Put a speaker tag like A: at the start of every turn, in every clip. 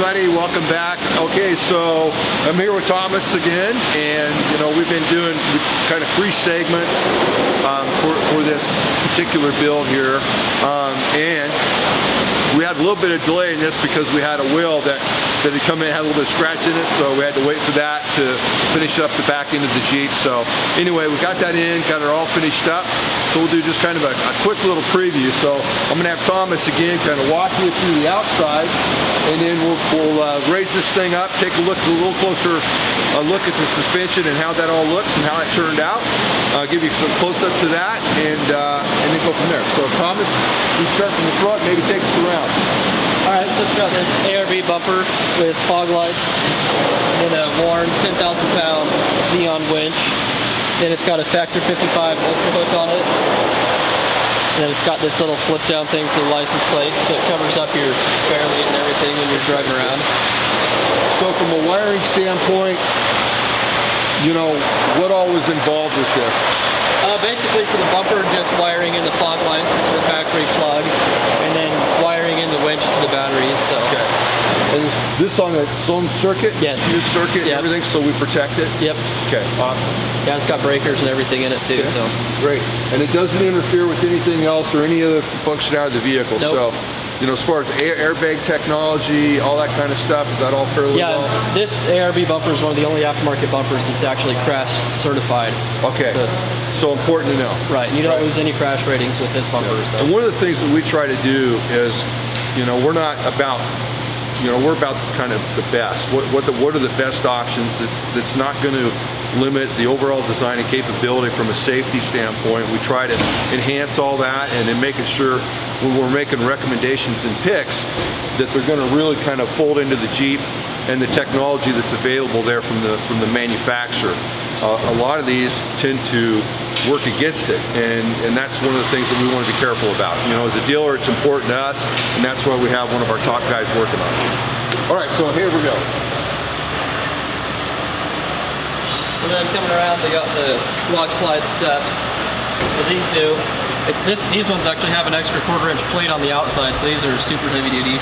A: everybody, welcome back. Okay, so I'm here with Thomas again, and we've been doing kind of 3 segments for this particular build here, and we had a little bit of delay in this because we had a wheel that had come in, had a little bit of scratch in it, so we had to wait for that to finish up the back end of the Jeep. So anyway, we got that in, got it all finished up. So we'll do just kind of a quick little preview. So I'm going to have Thomas again kind of walk you through the outside, and then we'll raise this thing up, take a little closer look at the suspension and how that all looks and how it turned out. Give you some close-ups of that, and then go from there. So Thomas, you start from the front, maybe take us around.
B: Alright, so it's got this ARB bumper with fog lights and a worn 10,000 pound Xeon winch. Then it's got a Factor 55 Ultra hook on it. And then it's got this little flip down thing for the license plate, so it covers up your fairlead and everything when you're driving around.
A: So from a wiring standpoint, what all was involved with this?
B: Basically for the bumper, just wiring in the fog lights to the factory plug, and then wiring in the winch to the batteries. So.
A: Okay. And is this on its own circuit?
B: Yes.
A: Your circuit and everything, so we protect it?
B: Yep.
A: Okay, awesome.
B: Yeah, it's got breakers and everything in it too.
A: Okay.
B: So.
A: Great. And it doesn't interfere with anything else or any other functionality of the vehicle.
B: Nope.
A: So. As far as airbag technology, all that kind of stuff, is that all fairly well?
B: Yeah, this ARB bumper is one of the only aftermarket bumpers that's actually crash certified.
A: Okay, so important to know.
B: Right, you don't lose any crash ratings with this bumper.
A: Yeah.
B: So.
A: And one of the things that we try to do is, we're not about, we're about kind of the best. What are the best options that's not going to limit the overall design and capability from a safety standpoint. We try to enhance all that, and then making sure when we're making recommendations and picks that they're going to really kind of fold into the Jeep and the technology that's available there from the manufacturer. A lot of these tend to work against it, and that's one of the things that we want to be careful about. As a dealer, it's important to us, and that's why we have one of our top guys working on it. All right, so here we go.
B: So then coming around, they got the rock slide steps. What these do, these ones actually have an extra 1/4 inch plate on the outside, so these are super heavy duty.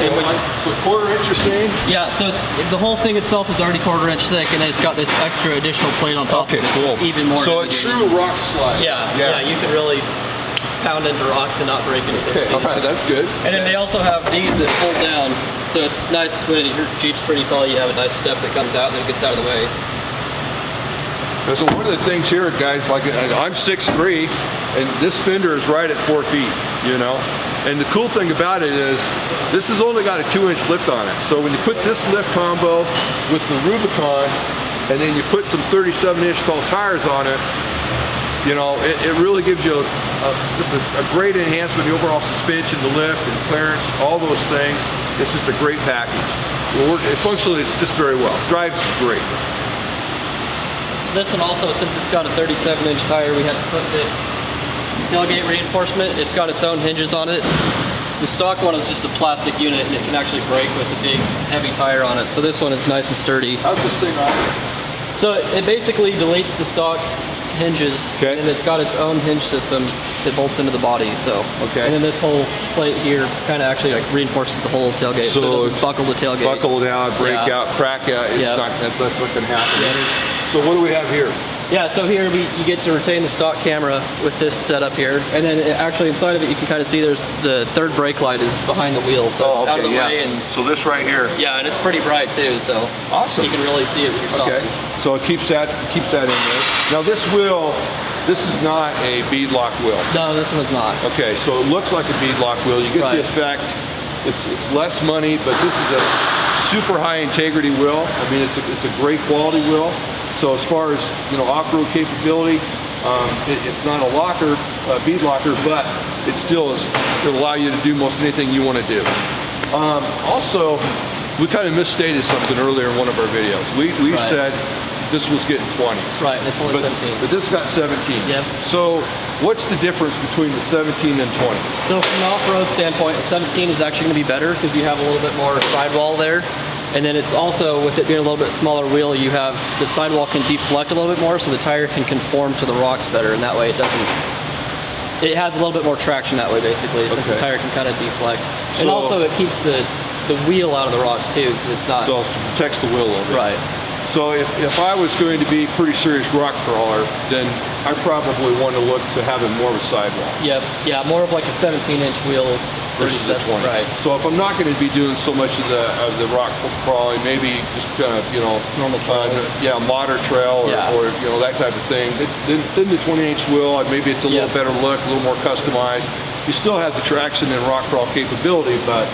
A: So 1/4 inch you're saying?
B: Yeah, so the whole thing itself is already 1/4 inch thick, and then it's got this extra additional plate on top of it.
A: Cool.
B: So it's even more
A: So a true rock slide.
B: Yeah, you can really pound into rocks and not break anything.
A: Okay, all right, that's good.
B: And then they also have these that fold down, so it's nice when your Jeep's pretty tall, you have a nice step that comes out and it gets out of the way.
A: So one of the things here, guys, like I'm 6'3", and this fender is right at 4 feet, And the cool thing about it is, this has only got a 2-inch lift on it. So when you put this lift combo with the Rubicon, and then you put some 37-inch tall tires on it, it really gives you just a great enhancement, the overall suspension, the lift, and clearance, all those things. It's just a great package. Functionally, it's just very well. Drives great.
B: This one also, since it's got a 37-inch tire, we had to put this tailgate reinforcement. It's got its own hinges on it. The stock one is just a plastic unit, and it can actually break with a big, heavy tire on it. So this one is nice and sturdy.
A: How's this thing on?
B: So it basically deletes the stock hinges, and it's got its own hinge system that bolts into the body. So, and then this whole plate here kind of actually reinforces the whole tailgate, so it doesn't buckle the tailgate.
A: Buckle down, break out, crack out. That's not going to happen. So what do we have here?
B: Yeah, so here you get to retain the stock camera with this setup here, and then actually inside of it you can kind of see there's the third brake light is behind the wheel, so it's out of the way. And
A: so this right here.
B: Yeah, and it's pretty bright too, so
A: awesome.
B: You can really see it when you're stopping.
A: Okay, so it keeps that in there. Now this wheel, this is not a beadlock wheel.
B: No, this one's not.
A: Okay, so it looks like a beadlock wheel. You get the effect. It's less money, but this is a super high integrity wheel. I mean, it's a great quality wheel. So as far as off-road capability, it's not a bead locker, but it still is. It'll allow you to do most anything you want to do. Also, we kind of misstated something earlier in one of our videos. We said this was getting 20s.
B: Right, it's only 17.
A: But this got 17.
B: Yep.
A: So what's the difference between the 17 and 20?
B: So from an off-road standpoint, the 17 is actually going to be better because you have a little bit more sidewall there. And then it's also, with it being a little bit smaller wheel, you have the sidewall can deflect a little bit more, so the tire can conform to the rocks better, and that way it has a little bit more traction that way, basically, since the tire can kind of deflect. And also it keeps the the wheel out of the rocks too, because it's not
A: So it protects the wheel a little bit.
B: right.
A: So if I was going to be pretty serious rock crawler, then I probably want to look to having more of a sidewall.
B: Yep. Yeah, more of like a 17-inch wheel
A: Versus the
B: 37,
A: 20.
B: Right.
A: So if I'm not going to be doing so much of the rock crawling, maybe just kind of, you know,
B: Normal trails.
A: yeah, modern trail or you know, that type of thing. Then the 20-inch wheel, maybe it's a little better look, a little more customized. You still have the traction and rock crawl capability, but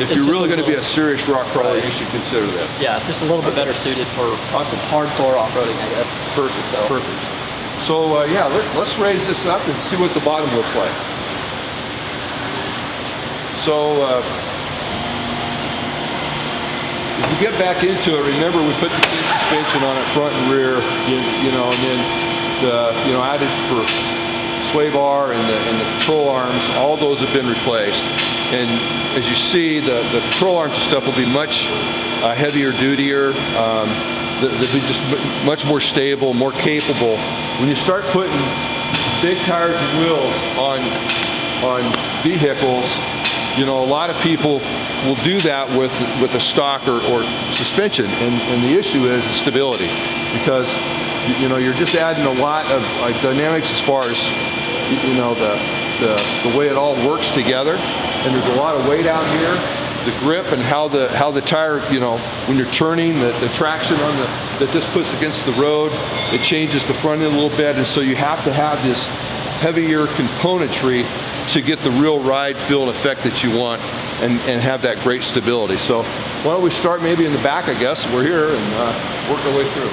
A: if you're really going to be a serious rock crawler, you should consider this.
B: Yeah, it's just a little bit better suited for hardcore off-roading, I guess.
A: Perfect. Perfect. So yeah, let's raise this up and see what the bottom looks like. So as we get back into it, remember we put the kink suspension on it front and rear, you know, and then added for sway bar and the control arms. All those have been replaced. And as you see, the control arms and stuff will be much heavier dutier. They'll be just much more stable, more capable. When you start putting big tires and wheels on vehicles, you know, a lot of people will do that with a stock or suspension, and the issue is stability, because you know, you're just adding a lot of dynamics as far as, you know, the way it all works together. And there's a lot of weight out here, the grip and how the tire, you know, when you're turning, the traction on that this puts against the road, it changes the front end a little bit, and so you have to have this heavier componentry to get the real ride, feel, and effect that you want, and have that great stability. So why don't we start maybe in the back, I guess. We're here and work our way through.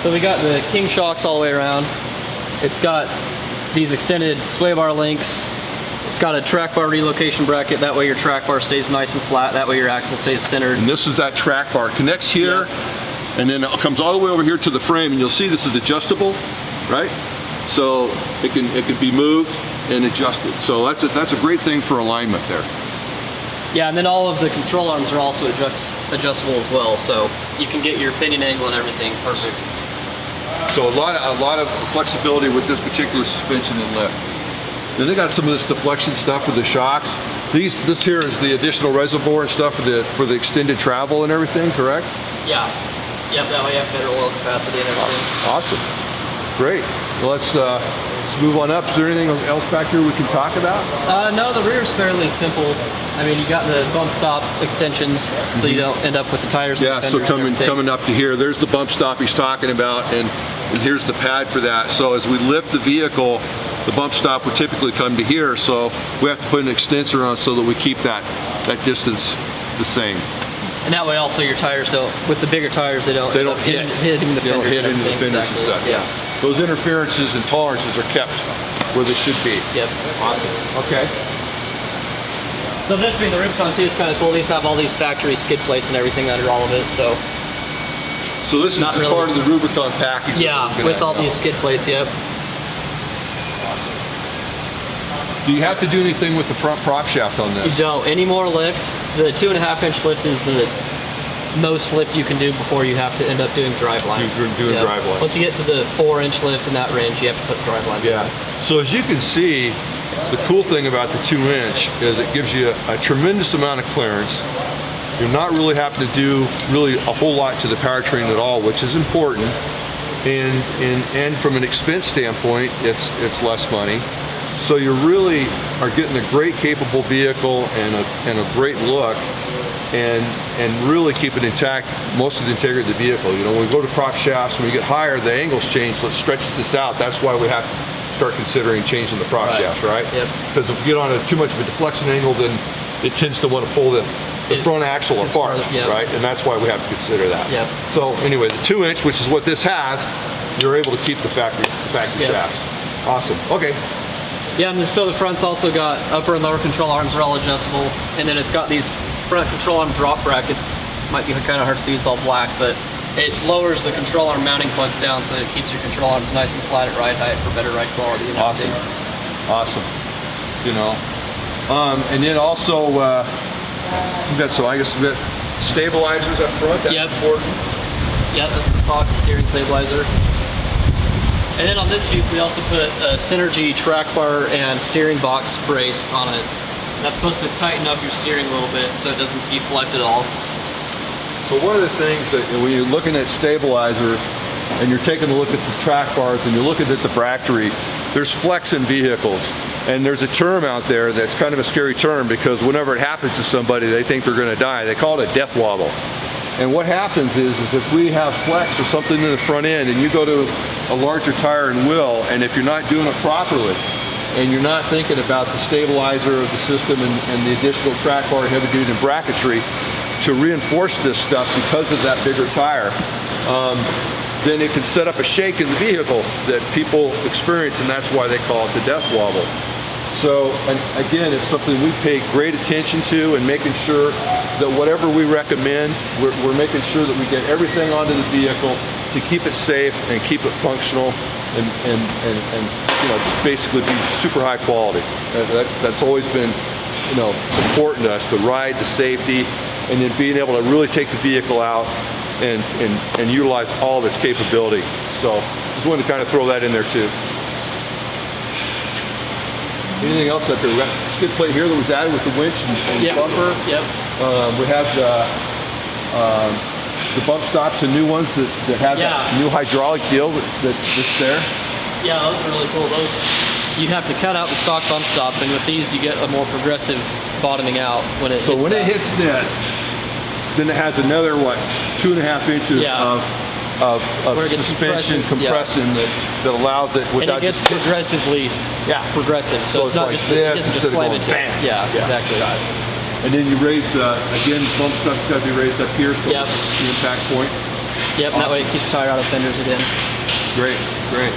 B: So we got the king shocks all the way around. It's got these extended sway bar links. It's got a track bar relocation bracket. That way your track bar stays nice and flat. That way your axle stays centered.
A: And this is that track bar. Connects here, and then it comes all the way over here to the frame. And you'll see this is adjustable, right? So it can be moved and adjusted. So that's a great thing for alignment there.
B: Yeah, and then all of the control arms are also adjustable as well. So you can get your pinion angle and everything perfect.
A: So a lot of flexibility with this particular suspension and lift. Then they got some of this deflection stuff with the shocks. This here is the additional reservoir and stuff for the extended travel and everything, correct?
B: Yeah. Yep, that way you have better oil capacity and everything.
A: Awesome. Great. Well, let's move on up. Is there anything else back here we can talk about?
B: No, the rear is fairly simple. I mean, you got the bump stop extensions, so you don't end up with the tires.
A: Yeah, so coming up to here, there's the bump stop he's talking about, and here's the pad for that. So as we lift the vehicle, the bump stop would typically come to here, so we have to put an extensor on so that we keep that distance the same.
B: And that way also your tires don't, with the bigger tires, they don't hit the fenders.
A: They don't hit into the fenders and stuff.
B: Yeah.
A: Those interferences and tolerances are kept where they should be.
B: Yep.
A: Awesome. Okay.
B: So this being the Rubicon too, it's kind of cool. These have all these factory skid plates and everything under all of it. So
A: this is just really part of the Rubicon package.
B: Yeah, with all these skid plates. Yep.
A: Awesome. Do you have to do anything with the front prop shaft on this?
B: You don't. Any more lift. The 2.5-inch lift is the most lift you can do before you have to end up doing drive lines.
A: Doing drive lines.
B: Once you get to the 4-inch lift in that range, you have to put drive lines in.
A: So as you can see, the cool thing about the 2-inch is it gives you a tremendous amount of clearance. You're not really having to do a whole lot to the powertrain at all, which is important. And from an expense standpoint, it's less money. So you really are getting a great capable vehicle and a great look, and really keep it intact, most of the integrity of the vehicle. You know, when we go to prop shafts, when we get higher, the angles change, so it stretches this out. That's why we have to start considering changing the prop shafts, right?
B: Yep.
A: Because if you get on too much of a deflection angle, then it tends to want to pull the front axle apart, right? And that's why we have to consider that.
B: Yep.
A: So anyway, the 2-inch, which is what this has, you're able to keep the factory shafts. Awesome. Okay.
B: Yeah, and so the front's also got upper and lower control arms are all adjustable, and then it's got these front control arm drop brackets. Might be kind of hard to see, it's all black, but it lowers the control arm mounting points down so that it keeps your control arms nice and flat at ride height for better ride quality. And
A: awesome. Awesome. You know, and then also we've got stabilizers up front. That's important.
B: Yep, that's the Fox steering stabilizer. And then on this Jeep, we also put a Synergy track bar and steering box brace on it. That's supposed to tighten up your steering a little bit so it doesn't deflect at all.
A: So one of the things that when you're looking at stabilizers and you're taking a look at the track bars and you're looking at the brackery, there's flex in vehicles. And there's a term out there that's kind of a scary term because whenever it happens to somebody, they think they're going to die. They call it a death wobble. And what happens is if we have flex or something in the front end and you go to a larger tire and wheel, and if you're not doing it properly and you're not thinking about the stabilizer of the system and the additional track bar, heavy duty, and bracketry to reinforce this stuff because of that bigger tire, then it can set up a shake in the vehicle that people experience, and that's why they call it the death wobble. So, and again, it's something we pay great attention to, and making sure that whatever we recommend, we're making sure that we get everything onto the vehicle to keep it safe and keep it functional and you know, just basically be super high quality. That's always been, you know, important to us, the ride, the safety, and then being able to really take the vehicle out and utilize all of its capability. So just wanted to kind of throw that in there too. Anything else up there? We got a skid plate here that was added with the winch and bumper.
B: Yep.
A: We have the bump stops, the new ones that have that new hydraulic deal that's there.
B: Yeah, those are really cool. Those, you have to cut out the stock bump stop, and with these you get a more progressive bottoming out when it hits
A: when it hits this, then it has another, what, 2.5 inches of suspension compressing that allows it without.
B: And it gets progressively progressive. So it's not
A: like
B: just
A: this,
B: it doesn't just slam into it. Yeah, exactly.
A: Got it. And then you raise again, bump stuff's got to be raised up here, so it's the impact point.
B: Yep, and that way it keeps tire out of fenders again.
A: Great, great.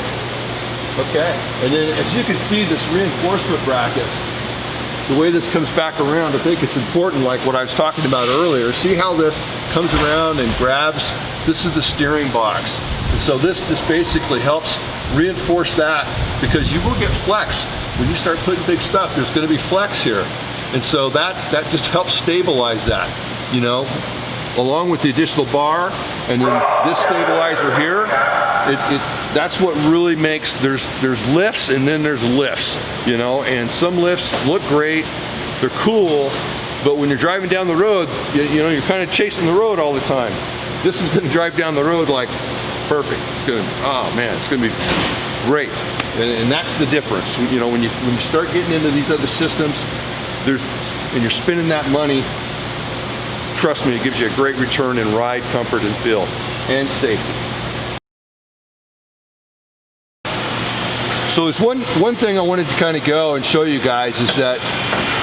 A: Okay, and then as you can see, this reinforcement bracket, the way this comes back around, I think it's important, like what I was talking about earlier. See how this comes around and grabs? This is the steering box. And so this just basically helps reinforce that, because you will get flex. When you start putting big stuff, there's going to be flex here. And so that just helps stabilize that, you know, along with the additional bar and then this stabilizer here. That's what really makes, there's lifts and then there's lifts, you know, and some lifts look great, they're cool, but when you're driving down the road, you know, you're kind of chasing the road all the time. This is going to drive down the road like perfect. It's going to, oh man, it's going to be great. And that's the difference. You know, when you start getting into these other systems, and you're spending that money, trust me, it gives you a great return in ride, comfort, and feel, and safety. So there's one thing I wanted to kind of go and show you guys is that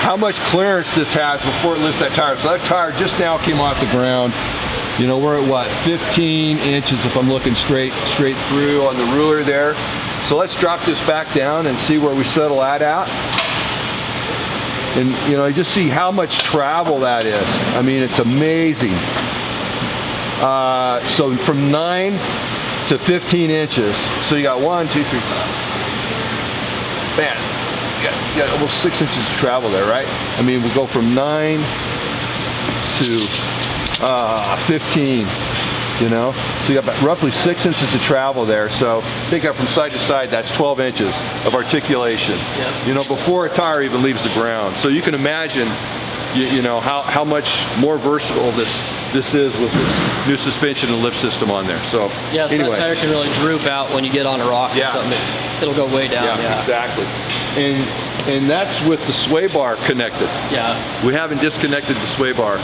A: how much clearance this has before it lifts that tire. So that tire just now came off the ground. You know, we're at what, 15 inches if I'm looking straight through on the ruler there. So let's drop this back down and see where we settle that out. And you know, you just see how much travel that is. I mean, it's amazing. So from 9 to 15 inches. So you got 1, 2, 3, 4. Man, you got almost 6 inches of travel there, right? I mean, we'll go from 9 to 15, you know? So you got about roughly 6 inches of travel there. So think of from side to side, that's 12 inches of articulation, you know, before a tire even leaves the ground. So you can imagine, you know, how much more versatile this is with this new suspension and lift system on there. So
B: yeah, so
A: anyway,
B: that tire can really droop out when you get on a rock or something. It'll go way down.
A: Yeah, exactly. And that's with the sway bar connected. Yeah. We haven't disconnected the sway bar.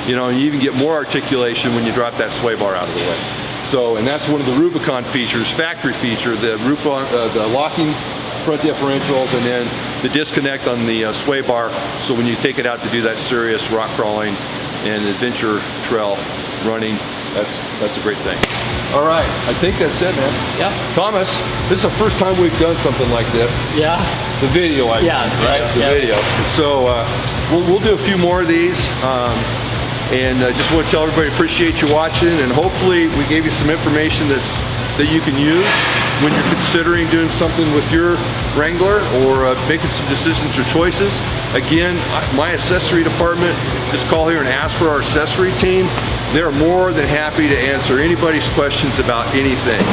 A: You know, and you even get more articulation when you drop that sway bar out of the way. So, and that's one of the Rubicon features, factory feature, the locking front differentials, and then the disconnect on the sway bar. So when you take it out to do that serious rock crawling and adventure trail running, that's a great thing. All right, I think that's it, man.
B: Yeah.
A: Thomas, this is the first time we've done something like this.
B: Yeah.
A: The video, I mean, right? The video. So we'll do a few more of these. And I just want to tell everybody, appreciate you watching, and hopefully we gave you some information that you can use when you're considering doing something with your Wrangler or making some decisions or choices. Again, my accessory department, just call here and ask for our accessory team. they're more than happy to answer anybody's questions about anything.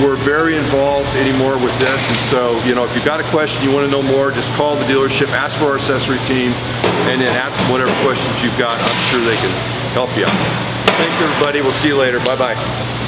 A: We're very involved anymore with this, and so, you know, if you've got a question, you want to know more, just call the dealership, ask for our accessory team, and then ask them whatever questions you've got. I'm sure they can help you out. Thanks, everybody. We'll see you later. Bye-bye.